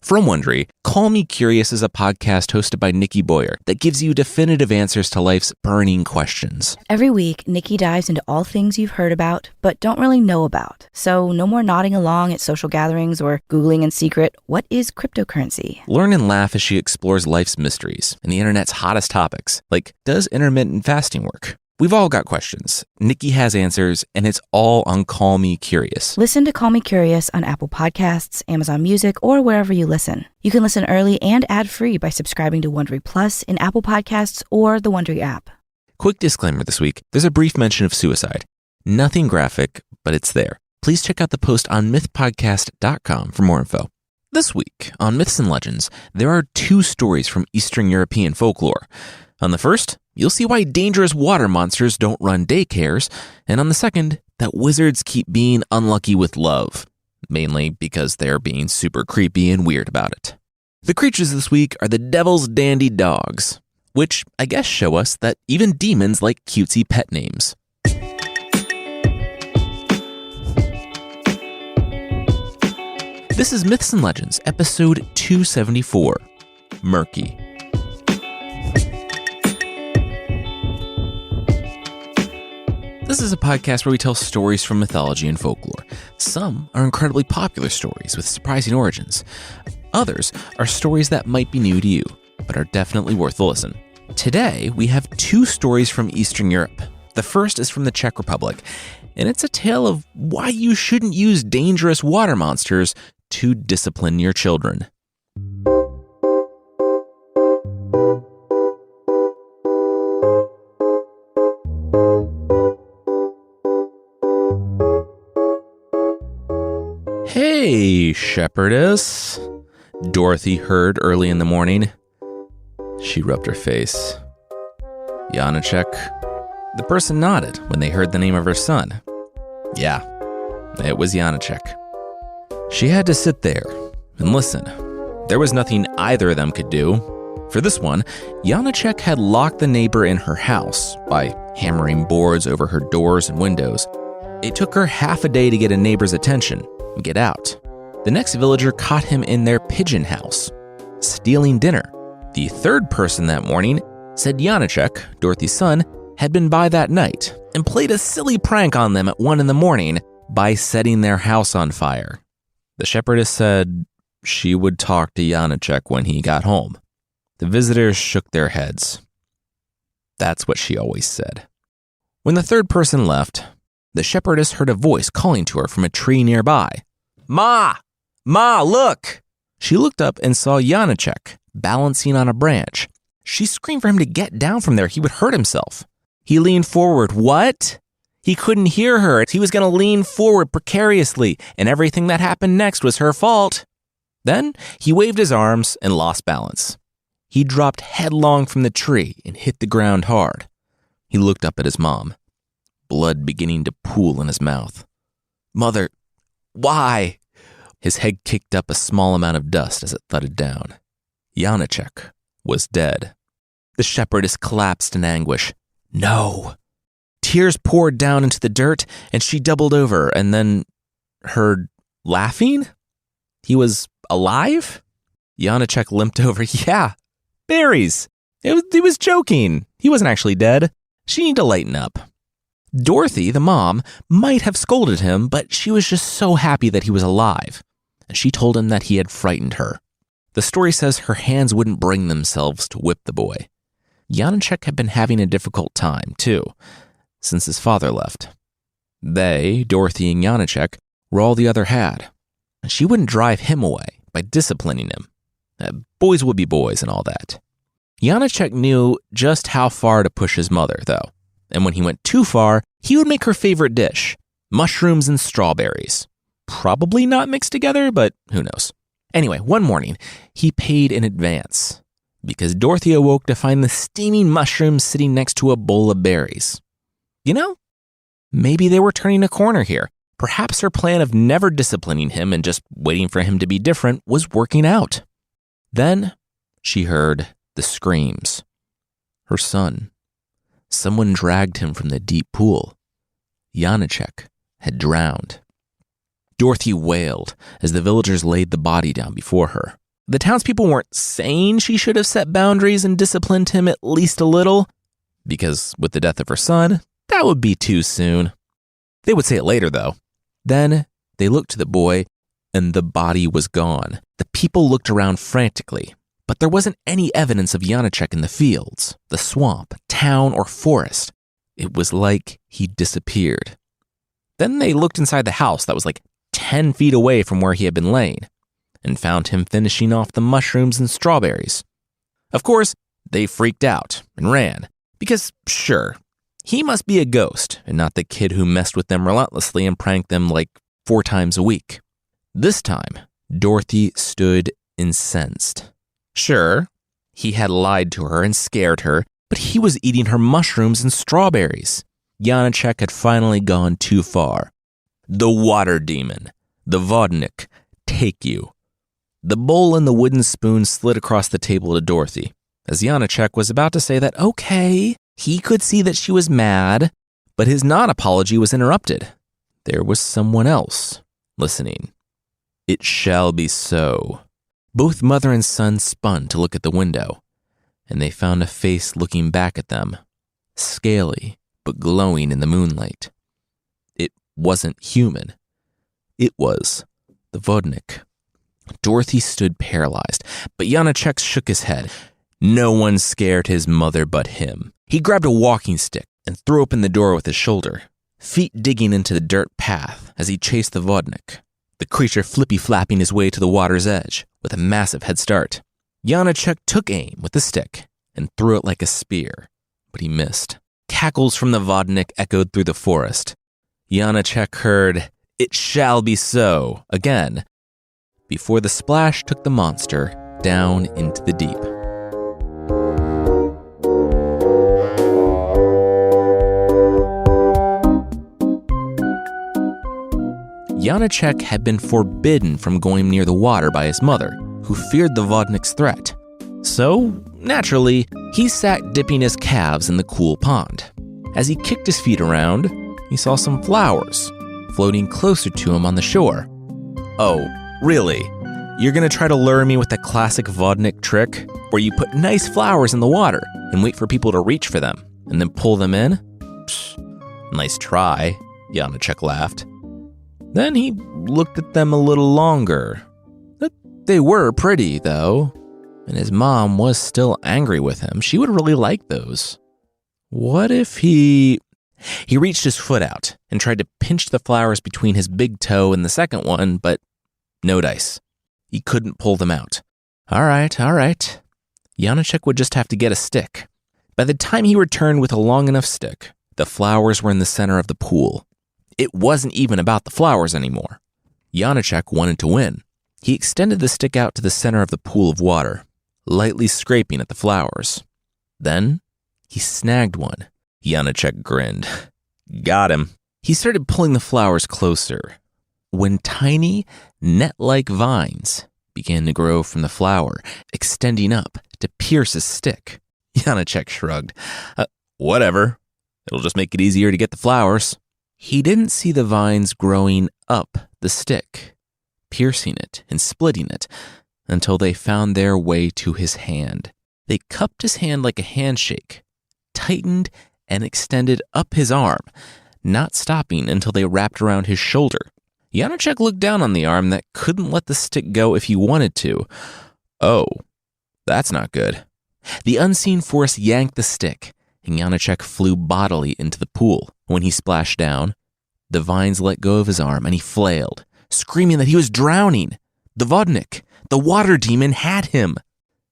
From Wondery, Call Me Curious is a podcast hosted by Nikki Boyer that gives you definitive answers to life's burning questions. Every week, Nikki dives into all things you've heard about, but don't really know about. So no more nodding along at social gatherings or Googling in secret, what is cryptocurrency? Learn and laugh as she explores life's mysteries and the internet's hottest topics, like does intermittent fasting work? We've all got questions. Nikki has answers, and it's all on Call Me Curious. Listen to Call Me Curious on Apple Podcasts, Amazon Music, or wherever you listen. You can listen early and ad-free by subscribing to Wondery Plus in Apple Podcasts or the Wondery app. Quick disclaimer this week, there's a brief mention of suicide. Nothing graphic, but it's there. Please check out the post on mythpodcast.com for more info. This week, on Myths and Legends, there are 2 stories from Eastern European folklore. On the first, you'll see why dangerous water monsters don't run daycares, and on the second, that wizards keep being unlucky with love, mainly because they're being super creepy and weird about it. The creatures this week are the Devil's Dandy Dogs, which I guess show us that even demons like cutesy pet names. This is Myths and Legends, episode 274, Murky. This is a podcast where we tell stories from mythology and folklore. Some are incredibly popular stories with surprising origins. Others are stories that might be new to you, but are definitely worth a listen. Today, we have 2 stories from Eastern Europe. The first is from the Czech Republic, and it's a tale of why you shouldn't use dangerous water monsters to discipline your children. "Hey, shepherdess," Dorothy heard early in the morning. She rubbed her face. Janacek. The person nodded when they heard the name of her son. Yeah, it was Janacek. She had to sit there and listen. There was nothing either of them could do. For this one, Janacek had locked the neighbor in her house by hammering boards over her doors and windows. It took her half a day to get a neighbor's attention and get out. The next villager caught him in their pigeon house, stealing dinner. The third person that morning said Janacek, Dorothy's son, had been by that night and played a silly prank on them at 1 a.m. by setting their house on fire. The shepherdess said she would talk to Janacek when he got home. The visitors shook their heads. That's what she always said. When the third person left, the shepherdess heard a voice calling to her from a tree nearby. "Ma! Ma, look!" She looked up and saw Janacek balancing on a branch. She screamed for him to get down from there. He would hurt himself. He leaned forward. What? He couldn't hear her. He was going to lean forward precariously, and everything that happened next was her fault. Then he waved his arms and lost balance. He dropped headlong from the tree and hit the ground hard. He looked up at his mom, blood beginning to pool in his mouth. "Mother, why?" His head kicked up a small amount of dust as it thudded down. Janacek was dead. The shepherdess collapsed in anguish. No. Tears poured down into the dirt, and she doubled over and then heard laughing? He was alive? Janacek limped over. Yeah, berries. He was joking. He wasn't actually dead. She needed to lighten up. Dorothy, the mom, might have scolded him, but she was just so happy that he was alive. And she told him that he had frightened her. The story says her hands wouldn't bring themselves to whip the boy. Janacek had been having a difficult time, too, since his father left. They, Dorothy and Janacek, were all the other had. And she wouldn't drive him away by disciplining him. Boys would be boys and all that. Janacek knew just how far to push his mother, though. And when he went too far, he would make her favorite dish, mushrooms and strawberries. Probably not mixed together, but who knows. Anyway, one morning, he paid in advance because Dorothy awoke to find the steaming mushrooms sitting next to a bowl of berries. You know, maybe they were turning a corner here. Perhaps her plan of never disciplining him and just waiting for him to be different was working out. Then she heard the screams. Her son. Someone dragged him from the deep pool. Janacek had drowned. Dorothy wailed as the villagers laid the body down before her. The townspeople weren't saying she should have set boundaries and disciplined him at least a little, because with the death of her son, that would be too soon. They would say it later, though. Then they looked to the boy, and the body was gone. The people looked around frantically, but there wasn't any evidence of Janacek in the fields, the swamp, town, or forest. It was like he disappeared. Then they looked inside the house that was like 10 feet away from where he had been laying, and found him finishing off the mushrooms and strawberries. Of course, they freaked out and ran, because sure, he must be a ghost and not the kid who messed with them relentlessly and pranked them like 4 times a week. This time, Dorothy stood incensed. Sure, he had lied to her and scared her, but he was eating her mushrooms and strawberries. Janacek had finally gone too far. The water demon, the Vodnik, take you. The bowl and the wooden spoon slid across the table to Dorothy, as Janacek was about to say that, okay, he could see that she was mad, but his non-apology was interrupted. There was someone else listening. It shall be so. Both mother and son spun to look at the window, and they found a face looking back at them, scaly but glowing in the moonlight. It wasn't human. It was the Vodnik. Dorothy stood paralyzed, but Janacek shook his head. No one scared his mother but him. He grabbed a walking stick and threw open the door with his shoulder, feet digging into the dirt path as he chased the Vodnik, the creature flippy-flapping his way to the water's edge with a massive head start. Janacek took aim with the stick and threw it like a spear, but he missed. Cackles from the Vodnik echoed through the forest. Janacek heard, "It shall be so," again, before the splash took the monster down into the deep. Janacek had been forbidden from going near the water by his mother, who feared the Vodnik's threat. So, naturally, he sat dipping his calves in the cool pond. As he kicked his feet around, he saw some flowers floating closer to him on the shore. Oh, really? You're gonna try to lure me with the classic Vodnik trick, where you put nice flowers in the water and wait for people to reach for them, and then pull them in? Psh, nice try, Janacek laughed. Then he looked at them a little longer. They were pretty, though, and his mom was still angry with him. She would really like those. What if he reached his foot out and tried to pinch the flowers between his big toe and the second one, but no dice. He couldn't pull them out. All right. Janacek would just have to get a stick. By the time he returned with a long enough stick, the flowers were in the center of the pool. It wasn't even about the flowers anymore. Janacek wanted to win. He extended the stick out to the center of the pool of water, lightly scraping at the flowers. Then he snagged one. Janacek grinned. Got him. He started pulling the flowers closer, when tiny, net-like vines began to grow from the flower, extending up to pierce his stick. Janacek shrugged. Whatever. It'll just make it easier to get the flowers. He didn't see the vines growing up the stick, piercing it and splitting it, until they found their way to his hand. They cupped his hand like a handshake, tightened and extended up his arm, not stopping until they wrapped around his shoulder. Janacek looked down on the arm that couldn't let the stick go if he wanted to. Oh, that's not good. The unseen force yanked the stick, and Janacek flew bodily into the pool. When he splashed down, the vines let go of his arm and he flailed, screaming that he was drowning. The Vodnik, the water demon, had him.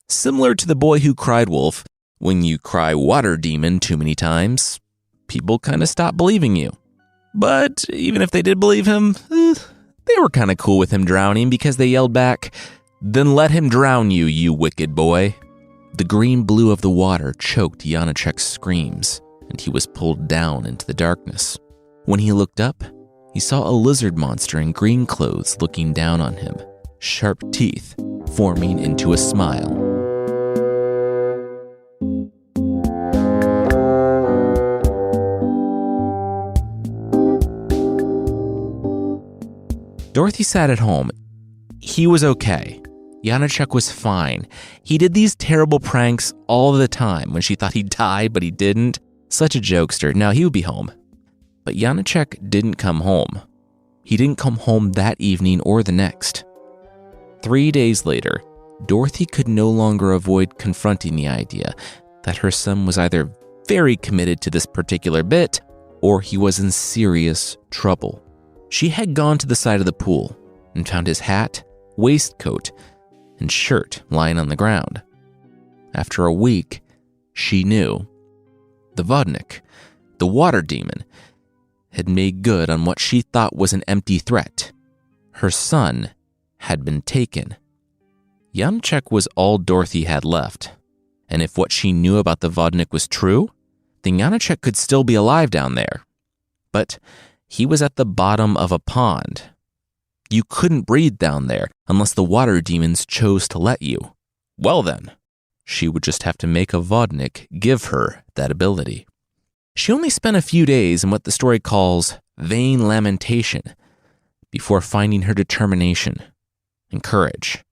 Similar to the boy who cried wolf, when you cry water demon too many times, people kind of stop believing you. But even if they did believe him, they were kind of cool with him drowning because they yelled back, "Then let him drown you, you wicked boy." The green blue of the water choked Janacek's screams, and he was pulled down into the darkness. When he looked up, he saw a lizard monster in green clothes looking down on him, sharp teeth forming into a smile. Dorothy sat at home. He was okay. Janacek was fine. He did these terrible pranks all the time when she thought he'd die, but he didn't. Such a jokester. No, he would be home. But Janacek didn't come home. He didn't come home that evening or the next. 3 days later, Dorothy could no longer avoid confronting the idea that her son was either very committed to this particular bit or he was in serious trouble. She had gone to the side of the pool and found his hat, waistcoat, and shirt lying on the ground. After a week, she knew. The Vodnik, the water demon, had made good on what she thought was an empty threat. Her son had been taken. Janacek was all Dorothy had left, and if what she knew about the Vodnik was true, then Janacek could still be alive down there. But he was at the bottom of a pond. You couldn't breathe down there unless the water demons chose to let you. Well then, she would just have to make a Vodnik give her that ability. She only spent a few days in what the story calls vain lamentation before finding her determination and courage.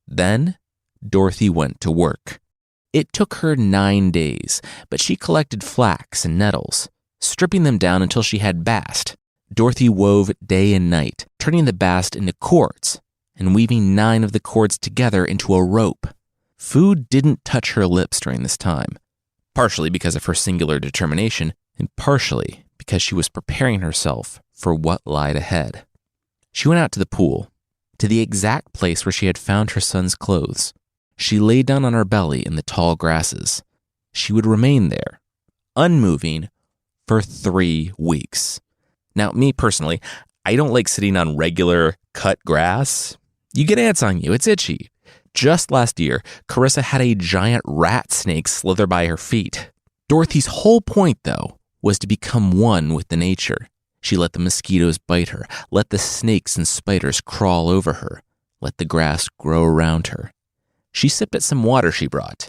Then, Dorothy went to work. It took her 9 days, but she collected flax and nettles, stripping them down until she had bast. Dorothy wove day and night, turning the bast into cords and weaving 9 of the cords together into a rope. Food didn't touch her lips during this time, partially because of her singular determination and partially because she was preparing herself for what lied ahead. She went out to the pool, to the exact place where she had found her son's clothes. She lay down on her belly in the tall grasses. She would remain there, unmoving, for 3 weeks. Now, me personally, I don't like sitting on regular cut grass. You get ants on you, it's itchy. Just last year, Carissa had a giant rat snake slither by her feet. Dorothy's whole point, though, was to become one with the nature. She let the mosquitoes bite her, let the snakes and spiders crawl over her, let the grass grow around her. She sipped at some water she brought,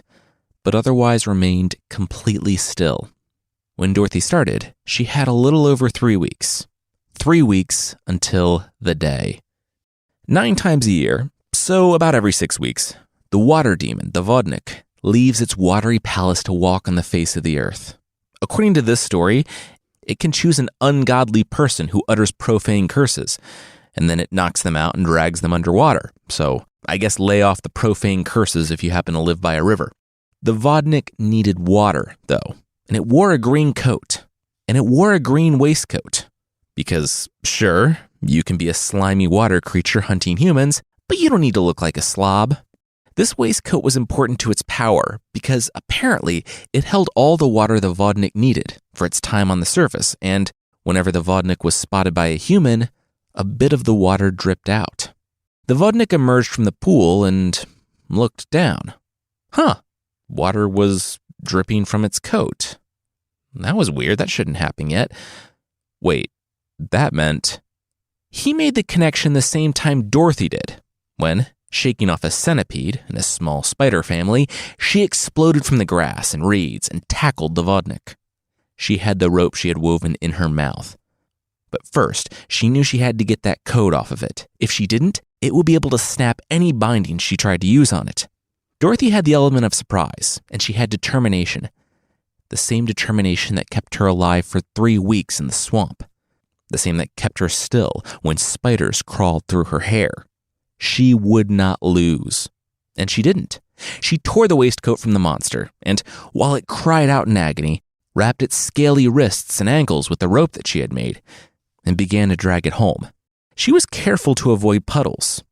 but otherwise remained completely still. When Dorothy started, she had a little over 3 weeks. 3 weeks until the day. 9 times a year, so about every 6 weeks, the water demon, the Vodnik, leaves its watery palace to walk on the face of the earth. According to this story, it can choose an ungodly person who utters profane curses, and then it knocks them out and drags them underwater. So I guess lay off the profane curses if you happen to live by a river. The Vodnik needed water, though, and it wore a green coat, and it wore a green waistcoat. Because, sure, you can be a slimy water creature hunting humans, but you don't need to look like a slob. This waistcoat was important to its power because apparently it held all the water the Vodnik needed for its time on the surface, and whenever the Vodnik was spotted by a human, a bit of the water dripped out. The Vodnik emerged from the pool and looked down. Water was dripping from its coat. That was weird. That shouldn't happen yet. Wait, that meant he made the connection the same time Dorothy did, when, shaking off a centipede and a small spider family, she exploded from the grass and reeds and tackled the Vodnik. She had the rope she had woven in her mouth. But first, she knew she had to get that coat off of it. If she didn't, it would be able to snap any binding she tried to use on it. Dorothy had the element of surprise, and she had determination. The same determination that kept her alive for 3 weeks in the swamp. The same that kept her still when spiders crawled through her hair. She would not lose. And she didn't. She tore the waistcoat from the monster, and while it cried out in agony, wrapped its scaly wrists and ankles with the rope that she had made, and began to drag it home. She was careful to avoid puddles.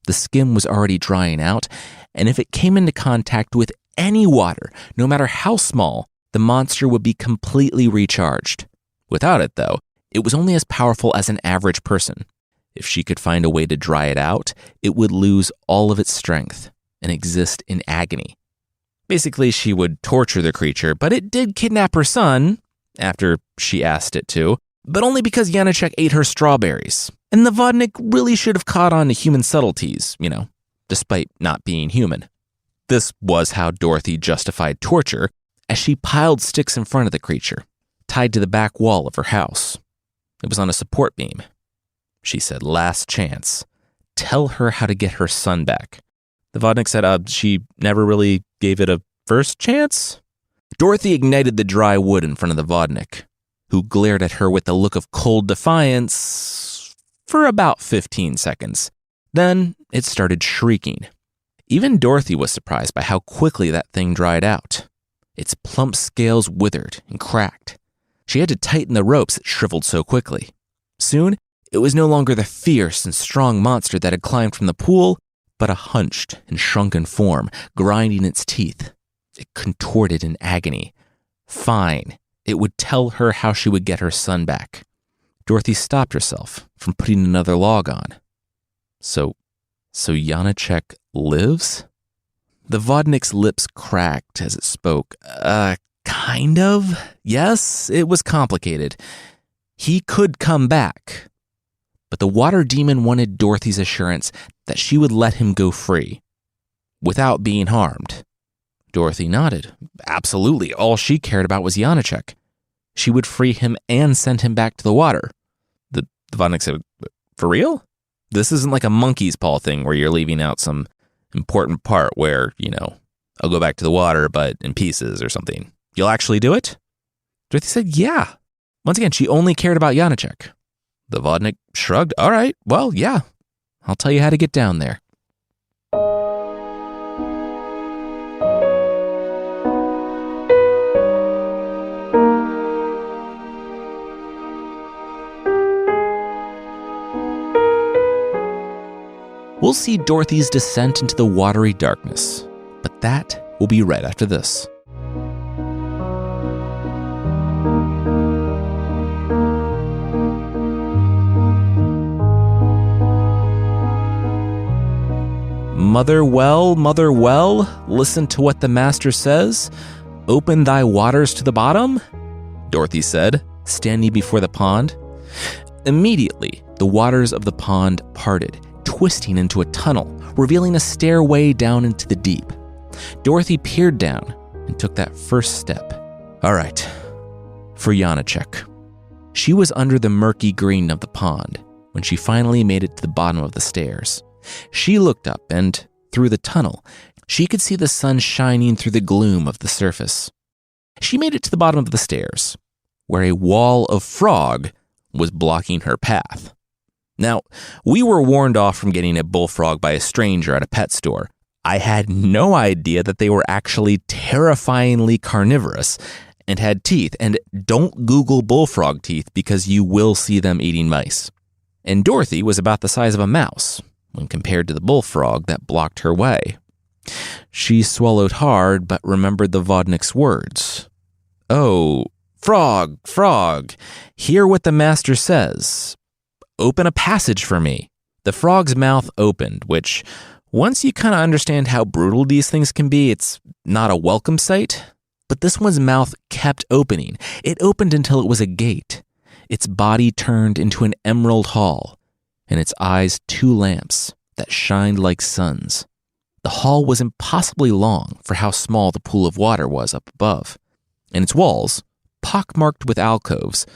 The skin was already drying out, and if it came into contact with any water, no matter how small, the monster would be completely recharged. Without it, though, it was only as powerful as an average person. If she could find a way to dry it out, it would lose all of its strength and exist in agony. Basically, she would torture the creature, but it did kidnap her son, after she asked it to, but only because Janacek ate her strawberries. And the Vodnik really should have caught on to human subtleties, despite not being human. This was how Dorothy justified torture, as she piled sticks in front of the creature, tied to the back wall of her house. It was on a support beam. She said, "Last chance. Tell her how to get her son back. The Vodnik said, she never really gave it a first chance? Dorothy ignited the dry wood in front of the Vodnik, who glared at her with a look of cold defiance for about 15 seconds. Then it started shrieking. Even Dorothy was surprised by how quickly that thing dried out. Its plump scales withered and cracked. She had to tighten the ropes that shriveled so quickly. Soon, it was no longer the fierce and strong monster that had climbed from the pool, but a hunched and shrunken form, grinding its teeth. It contorted in agony. Fine, it would tell her how she would get her son back. Dorothy stopped herself from putting another log on. So Janacek lives? The Vodnik's lips cracked as it spoke. Kind of? Yes, it was complicated. He could come back. But the water demon wanted Dorothy's assurance that she would let him go free, without being harmed. Dorothy nodded. Absolutely, all she cared about was Janacek. She would free him and send him back to the water. The Vodnik said, for real? This isn't like a monkey's paw thing where you're leaving out some important part where, I'll go back to the water, but in pieces or something. You'll actually do it? Dorothy said, yeah. Once again, she only cared about Janacek. The Vodnik shrugged. All right, well, yeah. I'll tell you how to get down there. We'll see Dorothy's descent into the watery darkness, but that will be right after this. Mother well, listen to what the master says. Open thy waters to the bottom, Dorothy said, standing before the pond. Immediately, the waters of the pond parted, twisting into a tunnel, revealing a stairway down into the deep. Dorothy peered down and took that first step. All right, for Janacek. She was under the murky green of the pond when she finally made it to the bottom of the stairs. She looked up and, through the tunnel, she could see the sun shining through the gloom of the surface. She made it to the bottom of the stairs, where a wall of frog was blocking her path. Now, we were warned off from getting a bullfrog by a stranger at a pet store. I had no idea that they were actually terrifyingly carnivorous and had teeth, and don't Google bullfrog teeth because you will see them eating mice. And Dorothy was about the size of a mouse when compared to the bullfrog that blocked her way. She swallowed hard but remembered the Vodnik's words. Oh, frog, hear what the master says. Open a passage for me. The frog's mouth opened, which, once you kind of understand how brutal these things can be, it's not a welcome sight. But this one's mouth kept opening. It opened until it was a gate. Its body turned into an emerald hall, and its eyes 2 lamps that shined like suns. The hall was impossibly long for how small the pool of water was up above, and its walls, pockmarked with alcoves,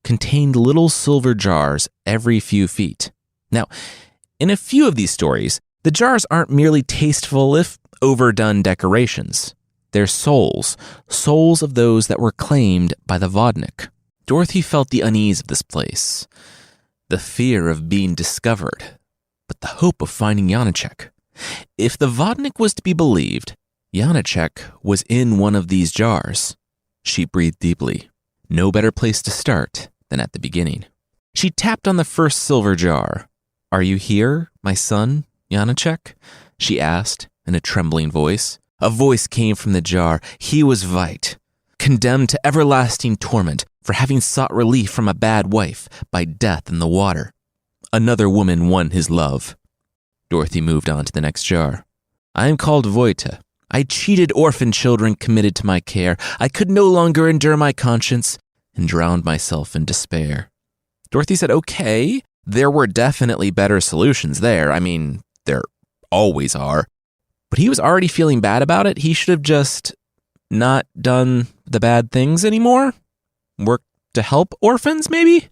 contained little silver jars every few feet. Now, in a few of these stories, the jars aren't merely tasteful, if overdone decorations. They're souls of those that were claimed by the Vodnik. Dorothy felt the unease of this place, the fear of being discovered, but the hope of finding Janacek. If the Vodnik was to be believed, Janacek was in one of these jars. She breathed deeply. No better place to start than at the beginning. She tapped on the first silver jar. Are you here, my son, Janacek? She asked in a trembling voice. A voice came from the jar. He was Veit, condemned to everlasting torment for having sought relief from a bad wife by death in the water. Another woman won his love. Dorothy moved on to the next jar. I am called Vojta. I cheated orphan children committed to my care. I could no longer endure my conscience and drowned myself in despair. Dorothy said, okay, there were definitely better solutions there. I mean, there always are. But he was already feeling bad about it. He should have just not done the bad things anymore. Worked to help orphans, maybe?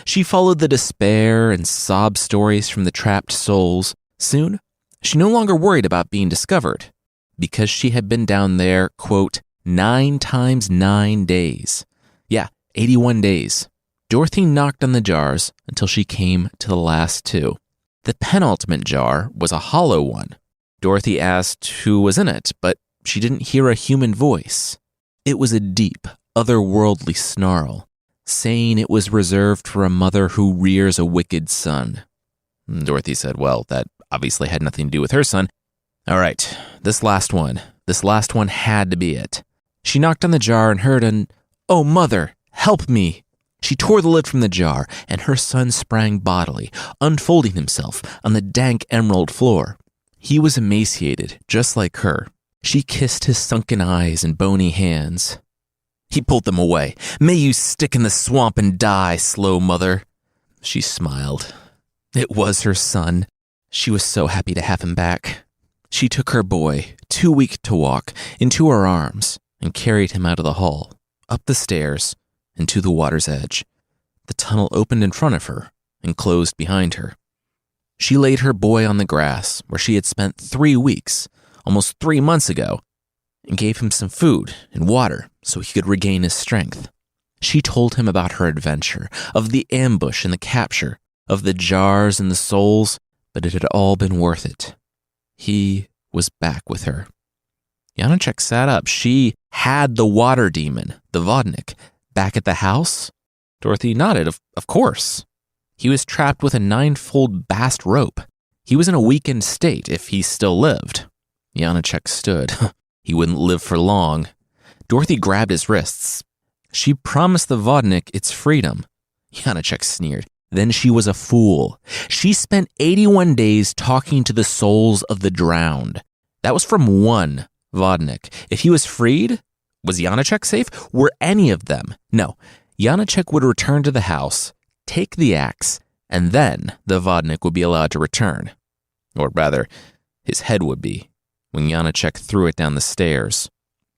She followed the despair and sob stories from the trapped souls. Soon, She no longer worried about being discovered because she had been down there, quote, 9 times 9 days. Yeah, 81 days. Dorothy knocked on the jars until she came to the last 2. The penultimate jar was a hollow one. Dorothy asked who was in it, but she didn't hear a human voice. It was a deep, otherworldly snarl, saying it was reserved for a mother who rears a wicked son. Dorothy said, well, that obviously had nothing to do with her son. All right, this last one had to be it. She knocked on the jar and heard an, "Oh, mother, help me." She tore the lid from the jar, and her son sprang bodily, unfolding himself on the dank emerald floor. He was emaciated, just like her. She kissed his sunken eyes and bony hands. He pulled them away. "May you stick in the swamp and die, slow mother." She smiled. It was her son. She was so happy to have him back. She took her boy, too weak to walk, into her arms and carried him out of the hall, up the stairs, and to the water's edge. The tunnel opened in front of her and closed behind her. She laid her boy on the grass where she had spent 3 weeks, almost 3 months ago, and gave him some food and water so he could regain his strength. She told him about her adventure, of the ambush and the capture, of the jars and the souls, but it had all been worth it. He was back with her. Janacek sat up. She had the water demon, the Vodnik, back at the house? Dorothy nodded. Of course. He was trapped with a 9-fold bast rope. He was in a weakened state if he still lived. Janacek stood. He wouldn't live for long. Dorothy grabbed his wrists. She promised the Vodnik its freedom. Janacek sneered. Then she was a fool. She spent 81 days talking to the souls of the drowned. That was from one Vodnik. If he was freed, was Janacek safe? Were any of them? No. Janacek would return to the house, take the axe, and then the Vodnik would be allowed to return. Or rather, his head would be, when Janacek threw it down the stairs.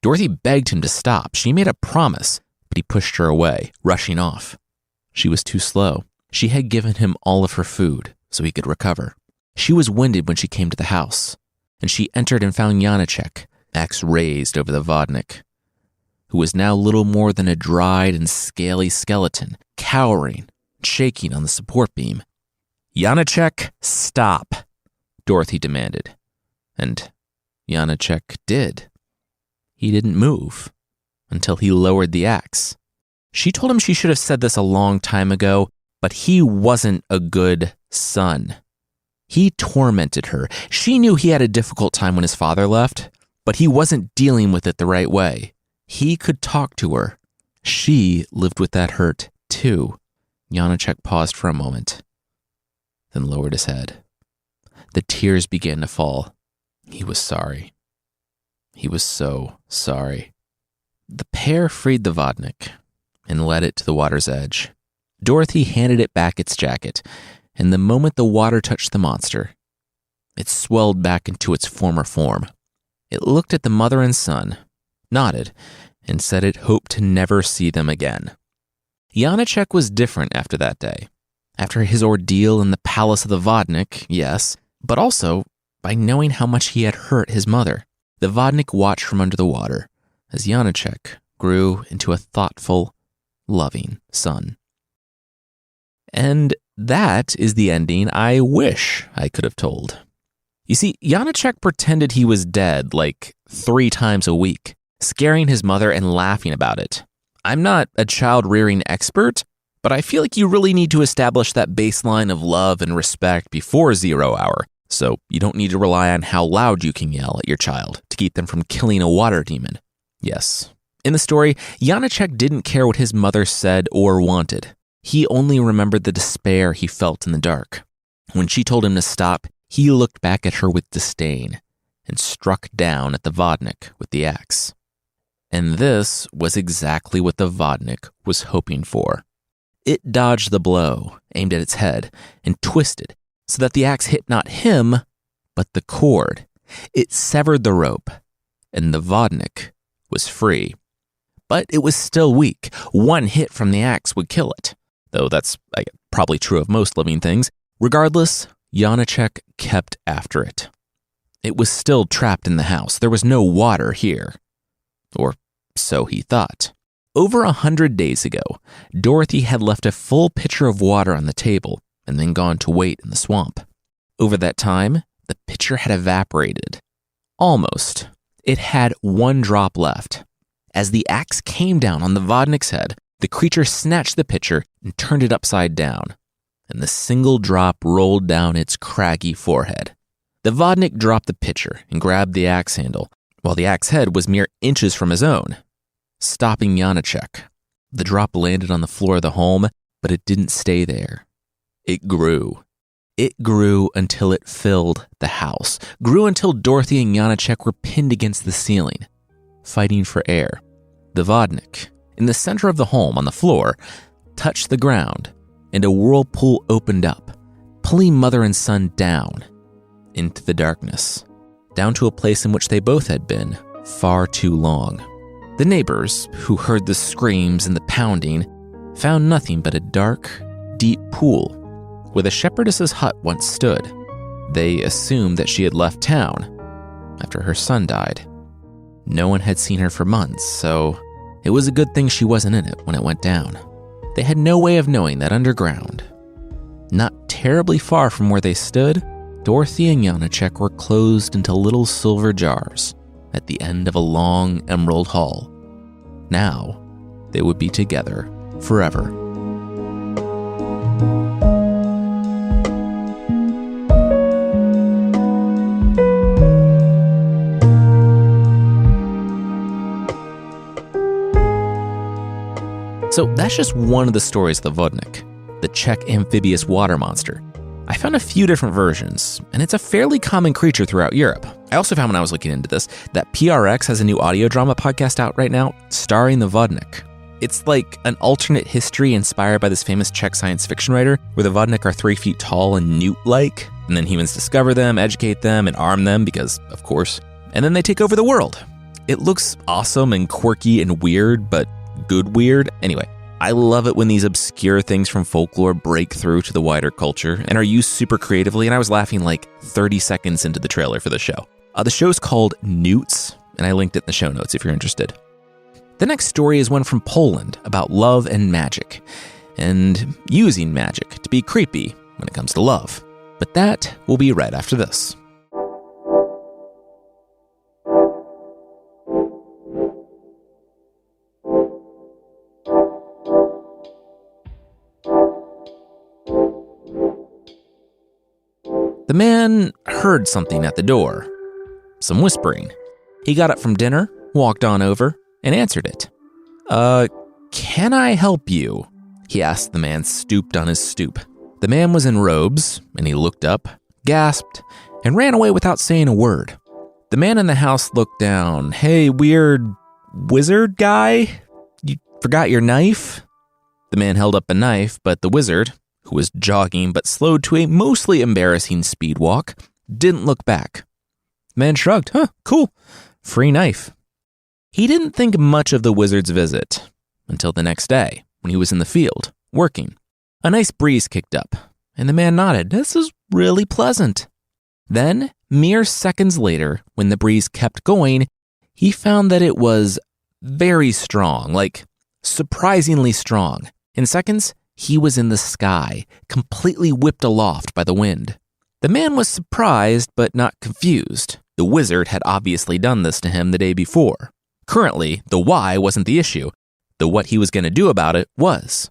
Dorothy begged him to stop. She made a promise, but he pushed her away, rushing off. She was too slow. She had given him all of her food so he could recover. She was winded when she came to the house, and she entered and found Janacek, axe raised over the Vodnik, who was now little more than a dried and scaly skeleton, cowering, shaking on the support beam. "Janacek, stop," Dorothy demanded. And Janacek did. He didn't move until he lowered the axe. She told him she should have said this a long time ago, but he wasn't a good son. He tormented her. She knew he had a difficult time when his father left, but he wasn't dealing with it the right way. He could talk to her. She lived with that hurt, too. Janacek paused for a moment, then lowered his head. The tears began to fall. He was sorry. He was so sorry. The pair freed the Vodnik and led it to the water's edge. Dorothy handed it back its jacket, and the moment the water touched the monster, it swelled back into its former form. It looked at the mother and son, nodded, and said it hoped to never see them again. Janacek was different after that day. After his ordeal in the palace of the Vodnik, yes, but also by knowing how much he had hurt his mother. The Vodnik watched from under the water as Janacek grew into a thoughtful, loving son. And that is the ending I wish I could have told. You see, Janacek pretended he was dead like 3 times a week, scaring his mother and laughing about it. I'm not a child-rearing expert, but I feel like you really need to establish that baseline of love and respect before 0 hour, so you don't need to rely on how loud you can yell at your child to keep them from killing a water demon. Yes, in the story, Janacek didn't care what his mother said or wanted. He only remembered the despair he felt in the dark. When she told him to stop, he looked back at her with disdain and struck down at the Vodnik with the axe. And this was exactly what the Vodnik was hoping for. It dodged the blow, aimed at its head, and twisted so that the axe hit not him, but the cord. It severed the rope, and the Vodnik was free. But it was still weak. 1 hit from the axe would kill it, though that's probably true of most living things. Regardless, Janacek kept after it. It was still trapped in the house. There was no water here. Or so he thought. Over 100 days ago, Dorothy had left a full pitcher of water on the table and then gone to wait in the swamp. Over that time, the pitcher had evaporated. Almost. It had one drop left. As the axe came down on the Vodnik's head, the creature snatched the pitcher and turned it upside down, and the single drop rolled down its craggy forehead. The Vodnik dropped the pitcher and grabbed the axe handle, while the axe head was mere inches from his own, stopping Janacek. The drop landed on the floor of the home, but it didn't stay there. It grew. It grew until it filled the house, grew until Dorothy and Janacek were pinned against the ceiling, fighting for air. The Vodnik, in the center of the home on the floor, touched the ground, and a whirlpool opened up, pulling mother and son down into the darkness, down to a place in which they both had been far too long. The neighbors, who heard the screams and the pounding, found nothing but a dark, deep pool where the shepherdess's hut once stood. They assumed that she had left town after her son died. No one had seen her for months, so it was a good thing she wasn't in it when it went down. They had no way of knowing that underground, not terribly far from where they stood, Dorothy and Janacek were closed into little silver jars at the end of a long emerald hall. Now, they would be together forever. So that's just one of the stories of the Vodnik, the Czech amphibious water monster. I found a few different versions, and it's a fairly common creature throughout Europe. I also found when I was looking into this that PRX has a new audio drama podcast out right now starring the Vodnik. It's like an alternate history inspired by this famous Czech science fiction writer where the Vodnik are 3 feet tall and newt-like, and then humans discover them, educate them, and arm them because, of course, and then they take over the world. It looks awesome and quirky and weird, but good weird. Anyway, I love it when these obscure things from folklore break through to the wider culture and are used super creatively, and I was laughing like 30 seconds into the trailer for the show. The show's called Newts, and I linked it in the show notes if you're interested. The next story is one from Poland about love and magic, and using magic to be creepy when it comes to love. But that will be right after this. The man heard something at the door, some whispering. He got up from dinner, walked on over, and answered it. Can I help you? He asked the man stooped on his stoop. The man was in robes, and he looked up, gasped, and ran away without saying a word. The man in the house looked down. Hey, weird wizard guy? You forgot your knife? The man held up a knife, but the wizard, who was jogging but slowed to a mostly embarrassing speed walk, didn't look back. The man shrugged. Cool. Free knife. He didn't think much of the wizard's visit until the next day when he was in the field, working. A nice breeze kicked up, and the man nodded. This is really pleasant. Then, mere seconds later, when the breeze kept going, he found that it was very strong, like surprisingly strong. In seconds, he was in the sky, completely whipped aloft by the wind. The man was surprised, but not confused. The wizard had obviously done this to him the day before. Currently, the why wasn't the issue. The what he was going to do about it was.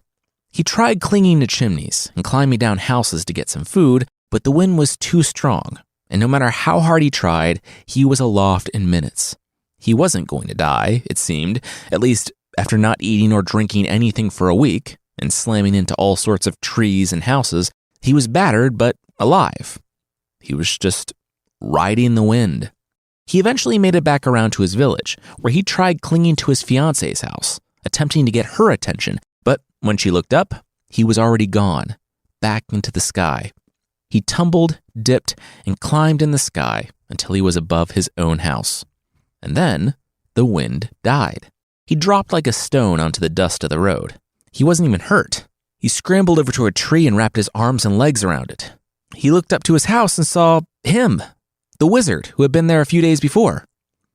He tried clinging to chimneys and climbing down houses to get some food, but the wind was too strong, and no matter how hard he tried, he was aloft in minutes. He wasn't going to die, it seemed, at least after not eating or drinking anything for a week, and slamming into all sorts of trees and houses. He was battered, but alive. He was just riding the wind. He eventually made it back around to his village, where he tried clinging to his fiance's house, attempting to get her attention, but when she looked up, he was already gone, back into the sky. He tumbled, dipped, and climbed in the sky until he was above his own house. And then the wind died. He dropped like a stone onto the dust of the road. He wasn't even hurt. He scrambled over to a tree and wrapped his arms and legs around it. He looked up to his house and saw him, the wizard who had been there a few days before.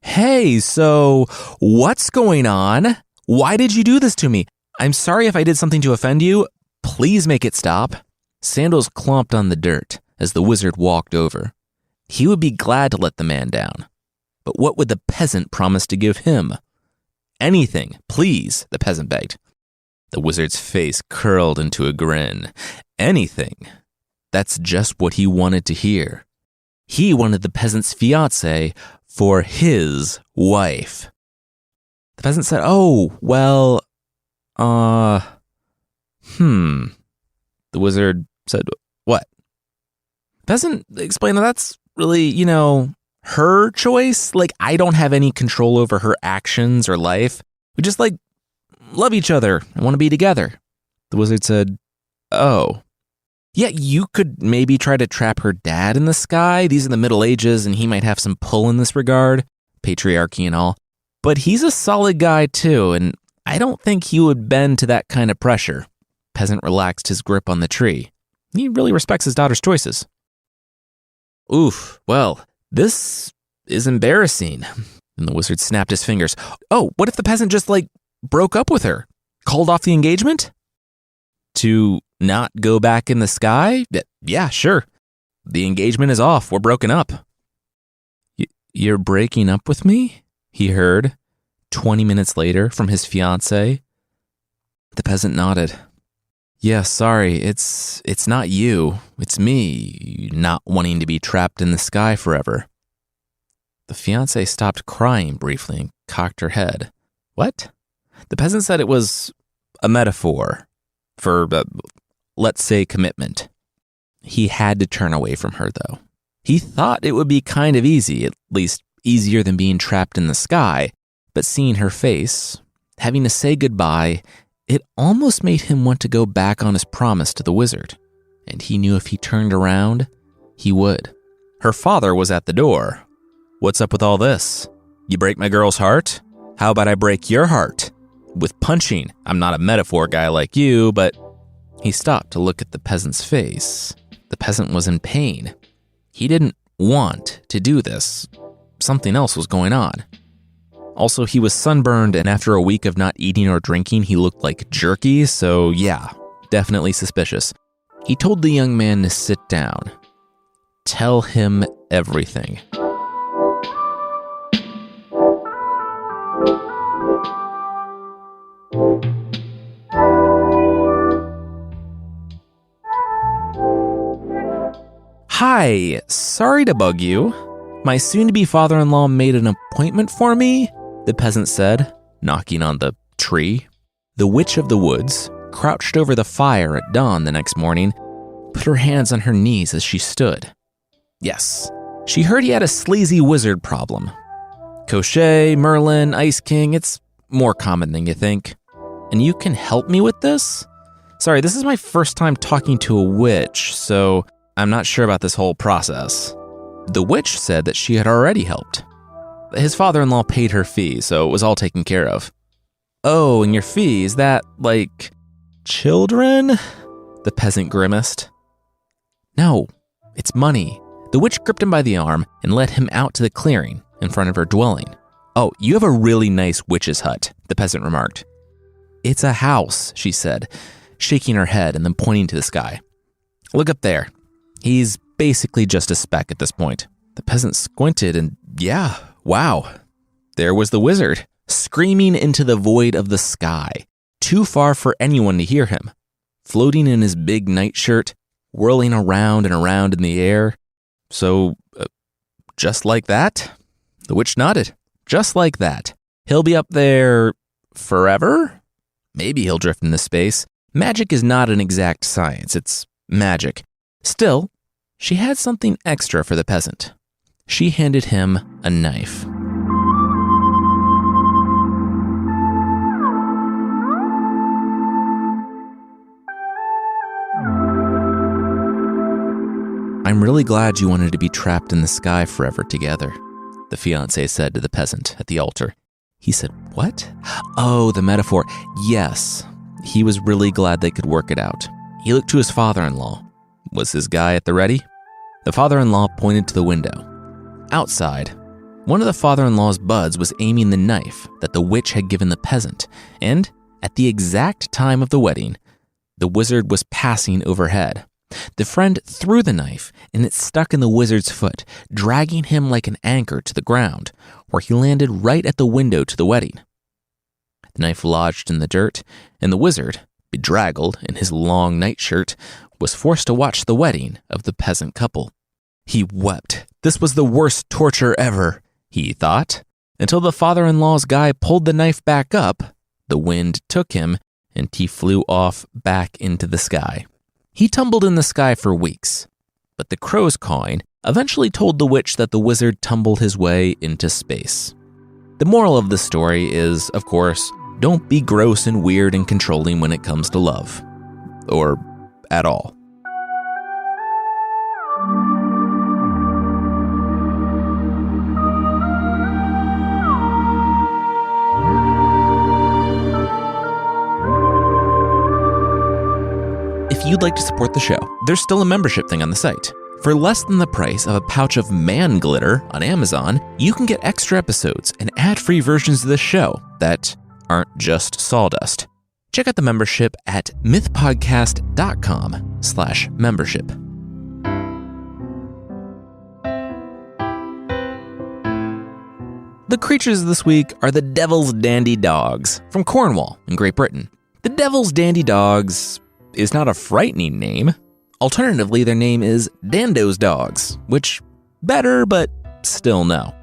"Hey, so what's going on? Why did you do this to me? I'm sorry if I did something to offend you. Please make it stop." Sandals clomped on the dirt as the wizard walked over. He would be glad to let the man down. But what would the peasant promise to give him? "Anything, please," the peasant begged. The wizard's face curled into a grin. Anything. That's just what he wanted to hear. He wanted the peasant's fiancée for his wife. The peasant said, "Oh, well, The wizard said, "What?" The peasant explained that that's really, her choice. Like, I don't have any control over her actions or life. We just, love each other and want to be together. The wizard said, "Oh. Yeah, you could maybe try to trap her dad in the sky. These are the Middle Ages, and he might have some pull in this regard, patriarchy and all. But he's a solid guy, too, and I don't think he would bend to that kind of pressure." Peasant relaxed his grip on the tree. He really respects his daughter's choices. "Oof, well, this is embarrassing." And the wizard snapped his fingers. "Oh, what if the peasant just, broke up with her? Called off the engagement? To not go back in the sky? Yeah, sure. The engagement is off. We're broken up." "You're breaking up with me?" he heard 20 minutes later from his fiancée. The peasant nodded. "Yeah, sorry, it's not you. It's me, not wanting to be trapped in the sky forever." The fiancée stopped crying briefly and cocked her head. "What?" The peasant said it was a metaphor for, let's say, commitment. He had to turn away from her, though. He thought it would be kind of easy, at least easier than being trapped in the sky, but seeing her face, having to say goodbye, it almost made him want to go back on his promise to the wizard. And he knew if he turned around, he would. Her father was at the door. "What's up with all this? You break my girl's heart? How about I break your heart? With punching. I'm not a metaphor guy like you, but..." He stopped to look at the peasant's face. The peasant was in pain. He didn't want to do this. Something else was going on. Also, he was sunburned, and after a week of not eating or drinking, he looked like jerky, so yeah, definitely suspicious. He told the young man to sit down. Tell him everything. "Hi, sorry to bug you. My soon-to-be father-in-law made an appointment for me," the peasant said, knocking on the tree. The witch of the woods crouched over the fire at dawn the next morning, put her hands on her knees as she stood. Yes, she heard he had a sleazy wizard problem. Cochet, Merlin, Ice King, it's more common than you think. "And you can help me with this? Sorry, this is my first time talking to a witch, so I'm not sure about this whole process." The witch said that she had already helped. His father-in-law paid her fee, so it was all taken care of. "Oh, and your fee, is that, children?" The peasant grimaced. "No, it's money." The witch gripped him by the arm and led him out to the clearing in front of her dwelling. "Oh, you have a really nice witch's hut," the peasant remarked. "It's a house," she said, shaking her head and then pointing to the sky. "Look up there. He's basically just a speck at this point." The peasant squinted and yeah, wow. There was the wizard, screaming into the void of the sky, too far for anyone to hear him, floating in his big nightshirt, whirling around and around in the air. So, just like that? The witch nodded. Just like that. He'll be up there forever? Maybe he'll drift into space. Magic is not an exact science, it's magic. Still, she had something extra for the peasant. She handed him a knife. "I'm really glad you wanted to be trapped in the sky forever together," the fiancé said to the peasant at the altar. He said, "What?" "Oh, the metaphor. Yes." He was really glad they could work it out. He looked to his father-in-law. Was his guy at the ready? The father-in-law pointed to the window. outside, one of the father-in-law's buds was aiming the knife that the witch had given the peasant, and at the exact time of the wedding, the wizard was passing overhead. The friend threw the knife, and it stuck in the wizard's foot, dragging him like an anchor to the ground, where he landed right at the window to the wedding. The knife lodged in the dirt, and the wizard, bedraggled in his long nightshirt, was forced to watch the wedding of the peasant couple. He wept. This was the worst torture ever, he thought, until the father-in-law's guy pulled the knife back up, the wind took him, and he flew off back into the sky. He tumbled in the sky for weeks, but the crow's cawing eventually told the witch that the wizard tumbled his way into space. The moral of the story is, of course, don't be gross and weird and controlling when it comes to love. Or at all. If you'd like to support the show, there's still a membership thing on the site. For less than the price of a pouch of man glitter on Amazon, you can get extra episodes and ad-free versions of the show that aren't just sawdust. Check out the membership at mythpodcast.com/membership. The creatures this week are the Devil's Dandy Dogs from Cornwall in Great Britain. The Devil's Dandy Dogs is not a frightening name. Alternatively, their name is Dando's Dogs, which better, but still no.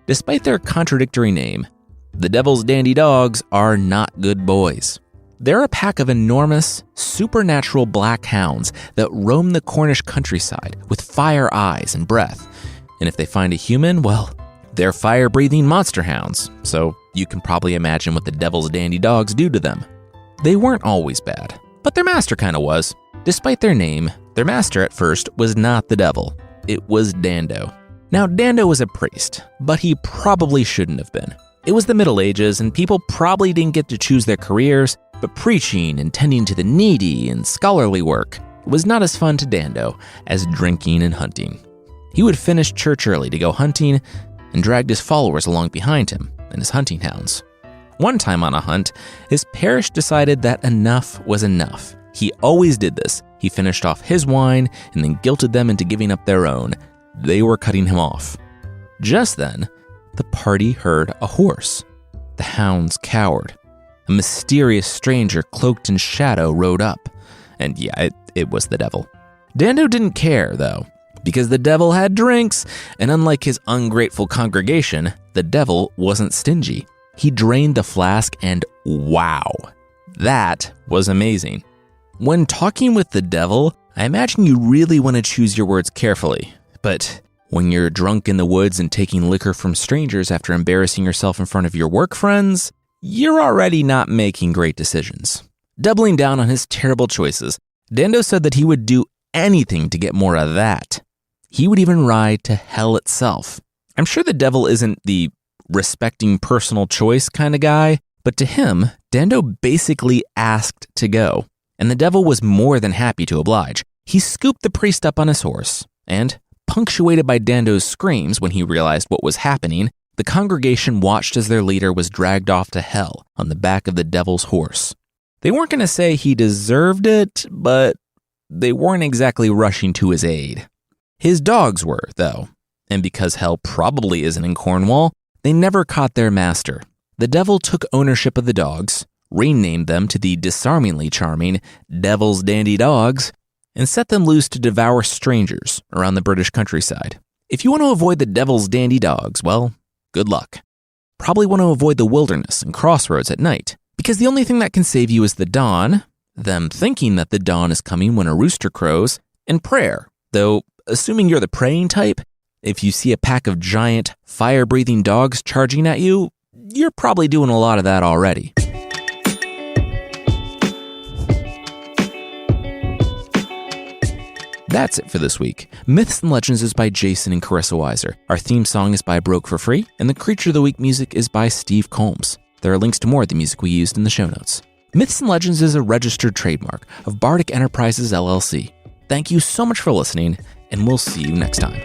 Despite their contradictory name, the Devil's Dandy Dogs are not good boys. They're a pack of enormous, supernatural black hounds that roam the Cornish countryside with fire eyes and breath. And if they find a human, well, they're fire-breathing monster hounds, so you can probably imagine what the Devil's Dandy Dogs do to them. They weren't always bad, but their master kind of was. Despite their name, their master at first was not the devil. It was Dando. Now, Dando was a priest, but he probably shouldn't have been. It was the Middle Ages, and people probably didn't get to choose their careers, but preaching and tending to the needy and scholarly work was not as fun to Dando as drinking and hunting. He would finish church early to go hunting and dragged his followers along behind him and his hunting hounds. One time on a hunt, his parish decided that enough was enough. He always did this. He finished off his wine and then guilted them into giving up their own. They were cutting him off. Just then, the party heard a horse. The hounds cowered. A mysterious stranger cloaked in shadow rode up. And yeah, it was the devil. Dando didn't care, though, because the devil had drinks, and unlike his ungrateful congregation, the devil wasn't stingy. He drained the flask, and wow, that was amazing. When talking with the devil, I imagine you really want to choose your words carefully, but when you're drunk in the woods and taking liquor from strangers after embarrassing yourself in front of your work friends, you're already not making great decisions. Doubling down on his terrible choices, Dando said that he would do anything to get more of that. He would even ride to hell itself. I'm sure the devil isn't the respecting personal choice kind of guy, but to him, Dando basically asked to go, and the devil was more than happy to oblige. He scooped the priest up on his horse, and punctuated by Dando's screams when he realized what was happening, the congregation watched as their leader was dragged off to hell on the back of the devil's horse. They weren't going to say he deserved it, but they weren't exactly rushing to his aid. His dogs were, though, and because hell probably isn't in Cornwall, they never caught their master. The devil took ownership of the dogs, renamed them to the disarmingly charming Devil's Dandy Dogs, and set them loose to devour strangers around the British countryside. If you want to avoid the Devil's Dandy Dogs, well, good luck. Probably want to avoid the wilderness and crossroads at night, because the only thing that can save you is the dawn, them thinking that the dawn is coming when a rooster crows, and prayer, though assuming you're the praying type, if you see a pack of giant, fire-breathing dogs charging at you, you're probably doing a lot of that already. That's it for this week. Myths and Legends is by Jason and Carissa Weiser. Our theme song is by Broke for Free, and the Creature of the Week music is by Steve Combs. There are links to more of the music we used in the show notes. Myths and Legends is a registered trademark of Bardic Enterprises, LLC. Thank you so much for listening, and we'll see you next time.